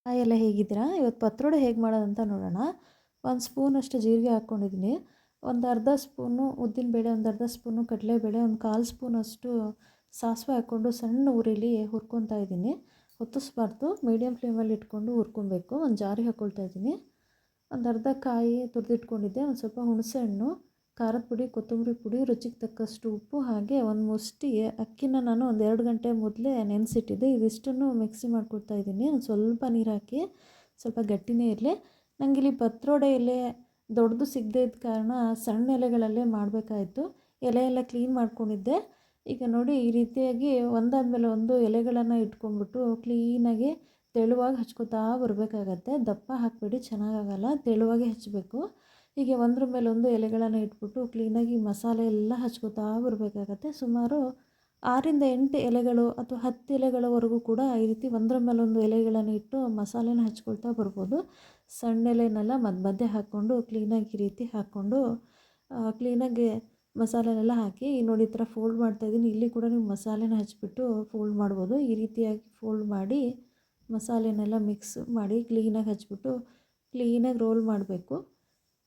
ಎಲ್ಲ ಹೇಗಿದ್ದೀರಾ? ಇವತ್ತು ಪತ್ರೊಡೆ ಹೇಗೆ ಮಾಡೋದಂತ ನೋಡೋಣ. 1 ಸ್ಪೂನಷ್ಟು ಜೀರಿಗೆ ಹಾಕ್ಕೊಂಡಿದ್ದೀನಿ. ಒಂದು ಅರ್ಧ ಸ್ಪೂನು ಉದ್ದಿನಬೇಳೆ, ಒಂದು ಅರ್ಧ ಸ್ಪೂನು ಕಡಲೆಬೇಳೆ, ಒಂದು 1/4 ಸ್ಪೂನಷ್ಟು ಸಾಸಿವೆ ಹಾಕ್ಕೊಂಡು ಸಣ್ಣ ಉರಿಲಿ ಹುರ್ಕೊತಾ ಇದ್ದೀನಿ. ಹೊತ್ತಿಸ್ಬಾರ್ದು, ಮೀಡಿಯಮ್ ಫ್ಲೇಮಲ್ಲಿ ಇಟ್ಕೊಂಡು ಹುರ್ಕೊಬೇಕು. ಒಂದು ಜಾರಿಗೆ ಹಾಕ್ಕೊಳ್ತಾ ಇದ್ದೀನಿ. ಒಂದು ಅರ್ಧ ಕಾಯಿ ತುರಿದಿಟ್ಕೊಂಡಿದ್ದೆ, ಒಂದು ಸ್ವಲ್ಪ ಹುಣಸೆ ಹಣ್ಣು, ಖಾರದ ಪುಡಿ, ಕೊತ್ತಂಬರಿ ಪುಡಿ, ರುಚಿಗೆ ತಕ್ಕಷ್ಟು ಉಪ್ಪು, ಹಾಗೆ ಒಂದು ಮುಷ್ಟಿ ಅಕ್ಕಿನ ನಾನು ಒಂದು 2 ಗಂಟೆ ಮೊದಲೇ ನೆನೆಸಿಟ್ಟಿದ್ದೆ. ಇದಿಷ್ಟನ್ನು ಮಿಕ್ಸಿ ಮಾಡ್ಕೊಳ್ತಾ ಇದ್ದೀನಿ. ಒಂದು ಸ್ವಲ್ಪ ನೀರು ಹಾಕಿ, ಸ್ವಲ್ಪ ಗಟ್ಟಿನೇ ಇರಲಿ. ನನಗಿಲ್ಲಿ ಪತ್ರೊಡೆ ಎಲೆ ದೊಡ್ಡದು ಸಿಗದೇ ಇದ್ದ ಕಾರಣ ಸಣ್ಣ ಎಲೆಗಳಲ್ಲೇ ಮಾಡಬೇಕಾಯಿತು. ಎಲೆ ಎಲ್ಲ ಕ್ಲೀನ್ ಮಾಡ್ಕೊಂಡಿದ್ದೆ. ಈಗ ನೋಡಿ, ಈ ರೀತಿಯಾಗಿ ಒಂದಾದಮೇಲೆ ಒಂದು ಎಲೆಗಳನ್ನು ಇಟ್ಕೊಂಡ್ಬಿಟ್ಟು ಕ್ಲೀನಾಗಿ ತೆಳುವಾಗಿ ಹಚ್ಕೋತಾ ಬರಬೇಕಾಗತ್ತೆ. ದಪ್ಪ ಹಾಕಬೇಡಿ, ಚೆನ್ನಾಗಾಗಲ್ಲ. ತೆಳುವಾಗೆ ಹಚ್ಚಬೇಕು. ಹೀಗೆ ಒಂದ್ರ ಮೇಲೆ ಒಂದು ಎಲೆಗಳನ್ನು ಇಟ್ಬಿಟ್ಟು ಕ್ಲೀನಾಗಿ ಮಸಾಲೆ ಎಲ್ಲ ಹಚ್ಕೋತಾ ಬರಬೇಕಾಗತ್ತೆ. ಸುಮಾರು 6ರಿಂದ 8 ಎಲೆಗಳು ಅಥವಾ 10 ಎಲೆಗಳವರೆಗೂ ಕೂಡ ಈ ರೀತಿ ಒಂದರ ಮೇಲೊಂದು ಎಲೆಗಳನ್ನು ಇಟ್ಟು ಮಸಾಲೆನ ಹಚ್ಕೊಳ್ತಾ ಬರ್ಬೋದು. ಸಣ್ಣ ಎಲೆನೆಲ್ಲ ಮಧ್ಯೆ ಹಾಕ್ಕೊಂಡು ಕ್ಲೀನಾಗಿ ಈ ರೀತಿ ಹಾಕ್ಕೊಂಡು ಕ್ಲೀನಾಗಿ ಮಸಾಲೆನೆಲ್ಲ ಹಾಕಿ ನೋಡಿ, ಈ ಥರ ಫೋಲ್ಡ್ ಮಾಡ್ತಾಯಿದ್ದೀನಿ. ಇಲ್ಲಿ ಕೂಡ ನೀವು ಮಸಾಲೆನ ಹಚ್ಬಿಟ್ಟು ಫೋಲ್ಡ್ ಮಾಡ್ಬೋದು. ಈ ರೀತಿಯಾಗಿ ಫೋಲ್ಡ್ ಮಾಡಿ ಮಸಾಲೆನೆಲ್ಲ ಮಿಕ್ಸ್ ಮಾಡಿ ಕ್ಲೀನಾಗಿ ಹಚ್ಬಿಟ್ಟು ಕ್ಲೀನಾಗಿ ರೋಲ್ ಮಾಡಬೇಕು.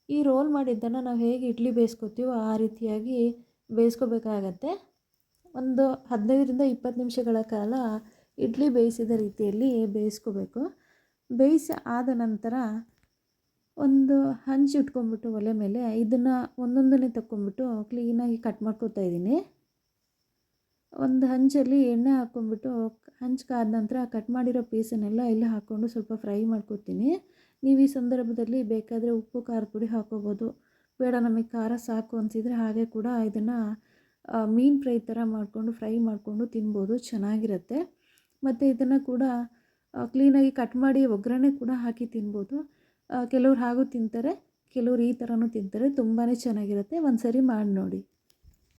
ಈ ರೋಲ್ ಮಾಡಿದ್ದನ್ನು ನಾವು ಹೇಗೆ ಇಡ್ಲಿ ಬೇಯಿಸ್ಕೊತೀವೋ ಆ ರೀತಿಯಾಗಿ ಬೇಯಿಸ್ಕೋಬೇಕಾಗತ್ತೆ. ಒಂದು 15ರಿಂದ 20 ನಿಮಿಷಗಳ ಕಾಲ ಇಡ್ಲಿ ಬೇಯಿಸಿದ ರೀತಿಯಲ್ಲಿ ಬೇಯಿಸ್ಕೋಬೇಕು. ಬೇಯಿಸಿ ಆದ ನಂತರ ಒಂದು ಹಂಚು ಇಟ್ಕೊಂಡ್ಬಿಟ್ಟು ಒಲೆ ಮೇಲೆ ಇದನ್ನು ಒಂದೊಂದನ್ನೇ ತಗೊಂಡ್ಬಿಟ್ಟು ಕ್ಲೀನಾಗಿ ಕಟ್ ಮಾಡ್ಕೊತಾ ಇದ್ದೀನಿ. ಒಂದು ಹಂಚಲ್ಲಿ ಎಣ್ಣೆ ಹಾಕ್ಕೊಂಡ್ಬಿಟ್ಟು ಹಂಚು ಕಾದ ನಂತರ ಕಟ್ ಮಾಡಿರೋ ಪೀಸನ್ನೆಲ್ಲ ಇಲ್ಲಿ ಹಾಕ್ಕೊಂಡು ಸ್ವಲ್ಪ ಫ್ರೈ ಮಾಡ್ಕೊತೀನಿ. ನೀವು ಈ ಸಂದರ್ಭದಲ್ಲಿ ಬೇಕಾದರೆ ಉಪ್ಪು, ಖಾರದ ಪುಡಿ ಹಾಕ್ಕೋಬೋದು. ಬೇಡ ನಮಗೆ ಖಾರ ಸಾಕು ಅನಿಸಿದರೆ ಹಾಗೆ ಕೂಡ ಇದನ್ನು ಮೀನು ಫ್ರೈ ಥರ ಮಾಡಿಕೊಂಡು ಫ್ರೈ ಮಾಡಿಕೊಂಡು ತಿನ್ಬೋದು, ಚೆನ್ನಾಗಿರುತ್ತೆ. ಮತ್ತು ಇದನ್ನು ಕೂಡ ಕ್ಲೀನಾಗಿ ಕಟ್ ಮಾಡಿ ಒಗ್ಗರಣೆ ಕೂಡ ಹಾಕಿ ತಿನ್ಬೋದು. ಕೆಲವ್ರು ಹಾಗೂ ತಿಂತಾರೆ, ಕೆಲವ್ರು ಈ ಥರನೂ ತಿಂತಾರೆ. ತುಂಬಾ ಚೆನ್ನಾಗಿರುತ್ತೆ. ಒಂದು ಸರಿ ಮಾಡಿ ನೋಡಿ.